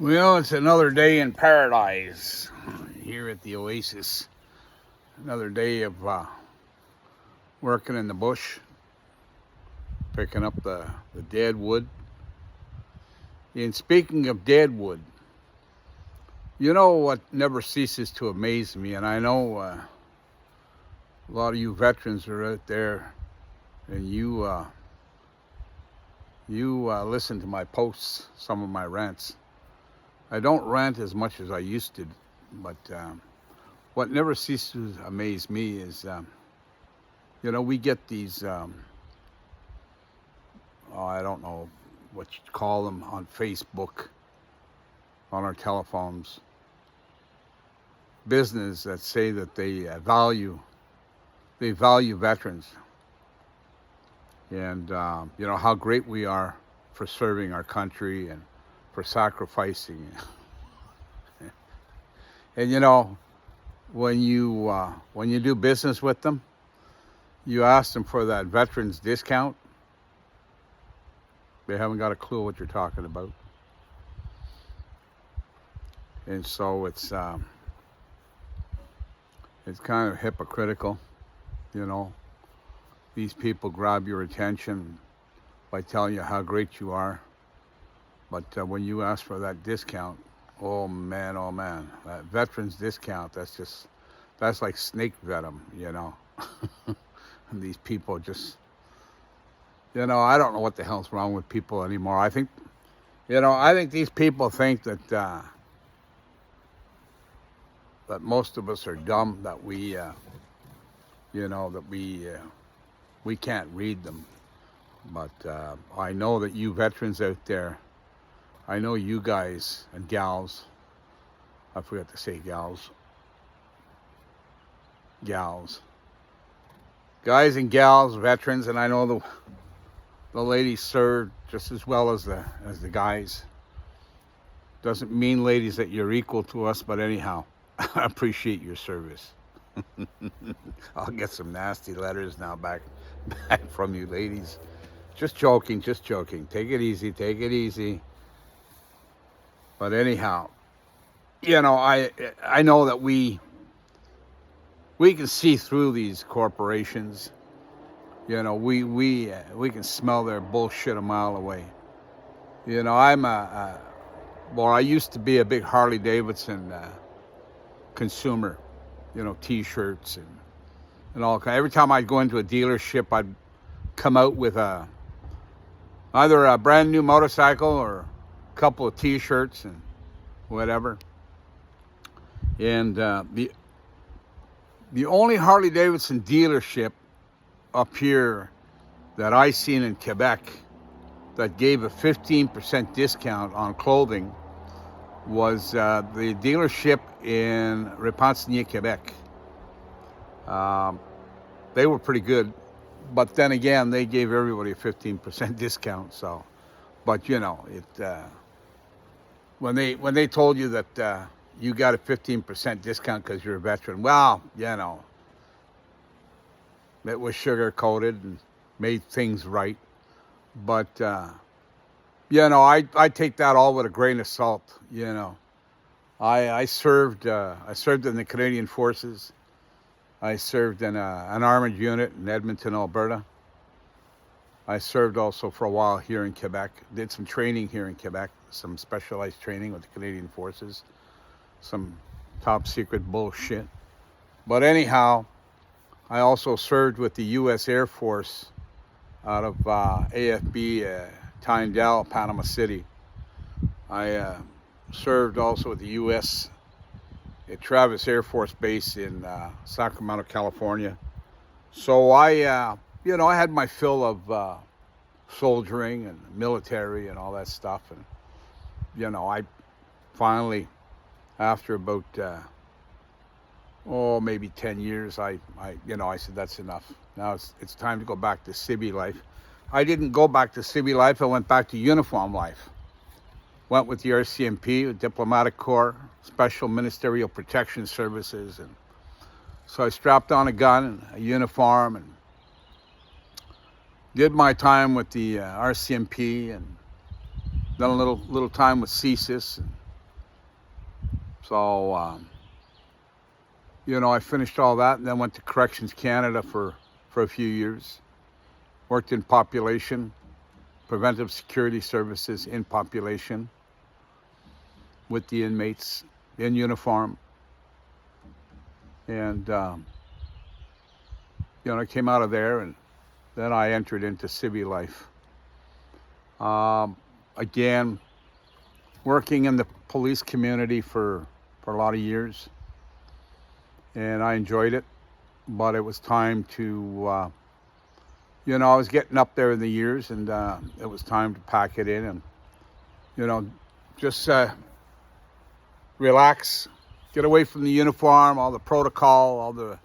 Well, it's another day in paradise here at the Oasis. Another day of working in the bush, picking up the dead wood. And speaking of dead wood, you know what never ceases to amaze me, and I know a lot of you veterans are out there, and you listen to my posts, some of my rants. I don't rant as much as I used to, but what never ceases to amaze me is, we get these, I don't know what you call them, on Facebook, on our telephones, business that say that they value veterans, and how great we are for serving our country and for sacrificing. And when you do business with them, you ask them for that veterans discount. They haven't got a clue what you're talking about. And so it's kind of hypocritical, These people grab your attention by telling you how great you are. But when you ask for that discount, oh man, that veterans discount, that's like snake venom, And these people just, I don't know what the hell's wrong with people anymore. I think these people think that that most of us are dumb, that we can't read them. But I know that you veterans out there, I know you guys and gals, I forgot to say gals, guys and gals, veterans, and I know the ladies served just as well as the guys. Doesn't mean, ladies, that you're equal to us, but anyhow, I appreciate your service. I'll get some nasty letters now back from you ladies. Just joking. Take it easy. But anyhow, I know that we can see through these corporations. We can smell their bullshit a mile away. I used to be a big Harley Davidson consumer. T-shirts and all kind. Every time I'd go into a dealership, I'd come out with either a brand new motorcycle or a couple of T-shirts and whatever. And the only Harley Davidson dealership up here that I seen in Quebec that gave a 15% discount on clothing was the dealership in Repentigny, Quebec. They were pretty good, but then again, they gave everybody a 15% discount. So, but when they told you that you got a 15% discount because you're a veteran, well, it was sugar coated and made things right. But I take that all with a grain of salt. I served in the Canadian Forces. I served in an armored unit in Edmonton, Alberta. I served also for a while here in Quebec. Did some training here in Quebec, some specialized training with the Canadian Forces, some top secret bullshit. But anyhow, I also served with the U.S. Air Force out of AFB Tyndall, Panama City. I served also with the U.S. at Travis Air Force Base in Sacramento, California. So I had my fill of soldiering and military and all that stuff. And, I finally, after about, maybe 10 years, I said, that's enough. Now it's time to go back to civvy life. I didn't go back to civvy life. I went back to uniform life. Went with the RCMP, the Diplomatic Corps, Special Ministerial Protection Services. And so I strapped on a gun and a uniform and did my time with the RCMP, and done a little time with CSIS, and So, I finished all that and then went to Corrections Canada for a few years. Worked in population, preventive security services in population with the inmates in uniform. And, I came out of there and then I entered into civvy life. Again, working in the police community for a lot of years. And I enjoyed it, but it was time to, I was getting up there in the years and it was time to pack it in and, just relax, get away from the uniform, all the protocol, all the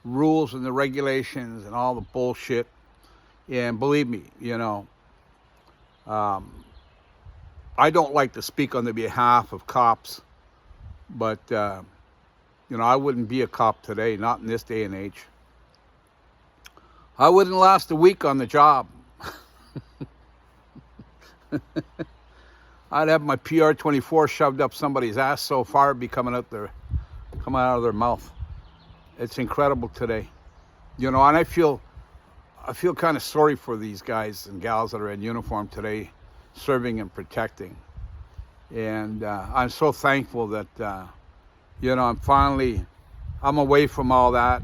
rules and the regulations and all the bullshit. And believe me, I don't like to speak on the behalf of cops, but, I wouldn't be a cop today, not in this day and age. I wouldn't last a week on the job. I'd have my PR-24 shoved up somebody's ass so far it'd be coming out of their mouth. It's incredible today. And I feel kind of sorry for these guys and gals that are in uniform today, serving and protecting. And I'm so thankful that, I'm away from all that.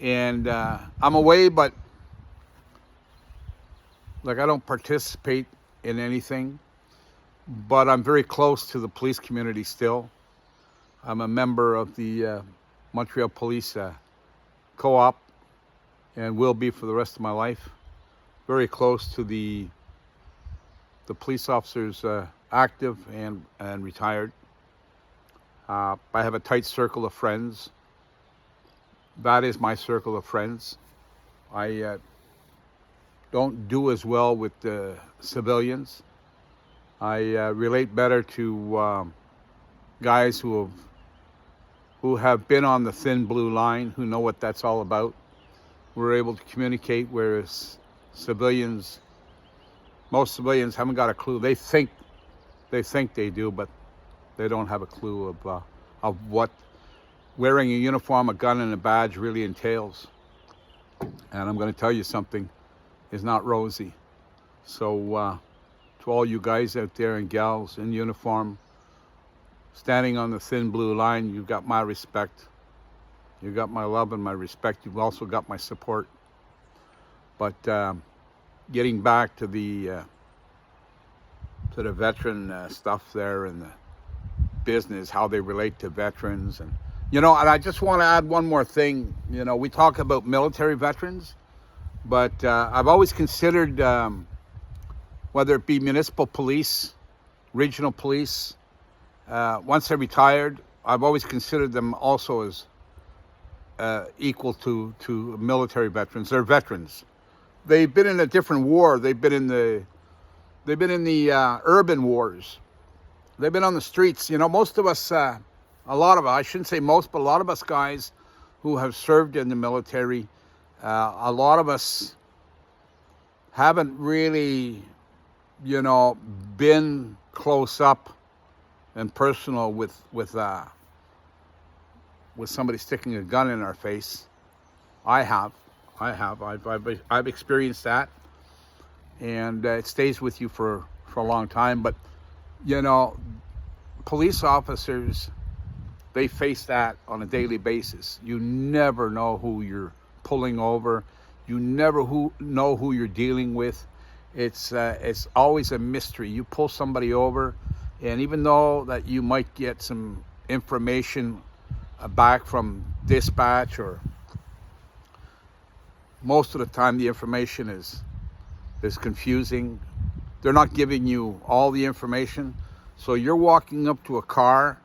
And I'm away, but I don't participate in anything. But I'm very close to the police community still. I'm a member of the Montreal Police Co-op and will be for the rest of my life. Very close to the police officers, active and retired. I have a tight circle of friends. That is my circle of friends. I don't do as well with the civilians. I relate better to guys who have been on the thin blue line, who know what that's all about. We're able to communicate, whereas most civilians haven't got a clue. They think they do, but they don't have a clue of what wearing a uniform, a gun, and a badge really entails. And I'm going to tell you something, is not rosy. So to all you guys out there and gals in uniform, standing on the thin blue line, you've got my respect. You've got my love and my respect. You've also got my support. But getting back to the veteran stuff there and the business, how they relate to veterans. And, and I just want to add one more thing. We talk about military veterans, but I've always considered, whether it be municipal police, regional police, once they're retired, I've always considered them also as equal to military veterans. They're veterans. They've been in a different war. They've been in the urban wars. They've been on the streets. Most of us, a lot of us, I shouldn't say most, but a lot of us guys who have served in the military, a lot of us haven't really, been close up and personal with somebody sticking a gun in our face. I have. I've experienced that, and it stays with you for a long time. But police officers, they face that on a daily basis. You never know who you're pulling over. You never know who you're dealing with. It's always a mystery. You pull somebody over, and even though that you might get some information back from dispatch, or most of the time the information is confusing. They're not giving you all the information. So you're walking up to a car,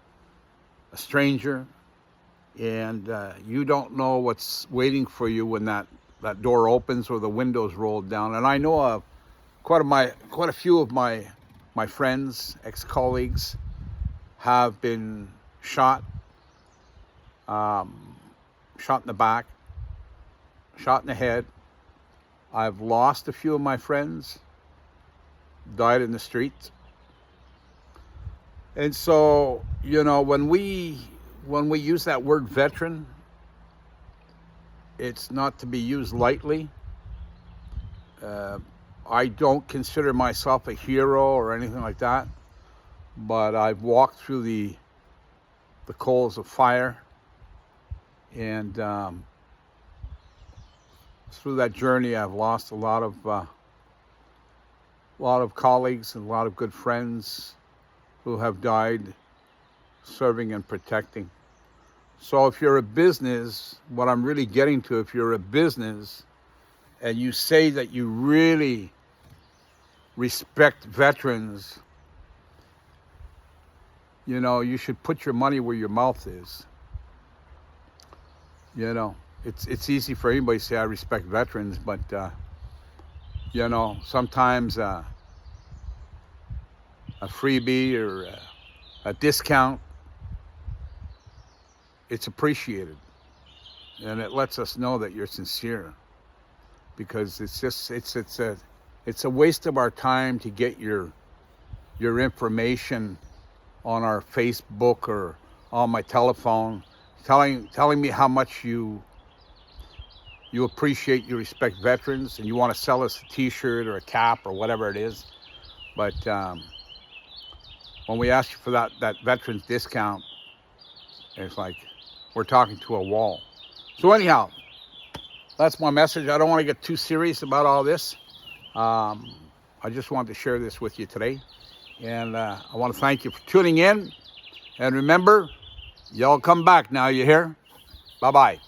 a stranger, and you don't know what's waiting for you when that door opens or the windows rolled down. And I know of quite a few of my friends, ex-colleagues, have been shot in the back, shot in the head. I've lost a few of my friends, died in the streets. And so, you know, when we use that word veteran, it's not to be used lightly. I don't consider myself a hero or anything like that, but I've walked through the coals of fire, and through that journey, I've lost a lot of colleagues and a lot of good friends who have died serving and protecting. So if you're a business, what I'm really getting to, if you're a business and you say that you really respect veterans, you know, you should put your money where your mouth is. You know, it's easy for anybody to say I respect veterans, but you know, sometimes a freebie or a discount, it's appreciated, and it lets us know that you're sincere. Because it's a waste of our time to get your information on our Facebook or on my telephone, telling me how much you appreciate, you respect veterans, and you want to sell us a T-shirt or a cap or whatever it is. But when we ask you for that veterans discount, it's like we're talking to a wall. So anyhow, that's my message. I don't want to get too serious about all this. I just wanted to share this with you today. And I want to thank you for tuning in. And remember, y'all come back now, you hear? Bye-bye.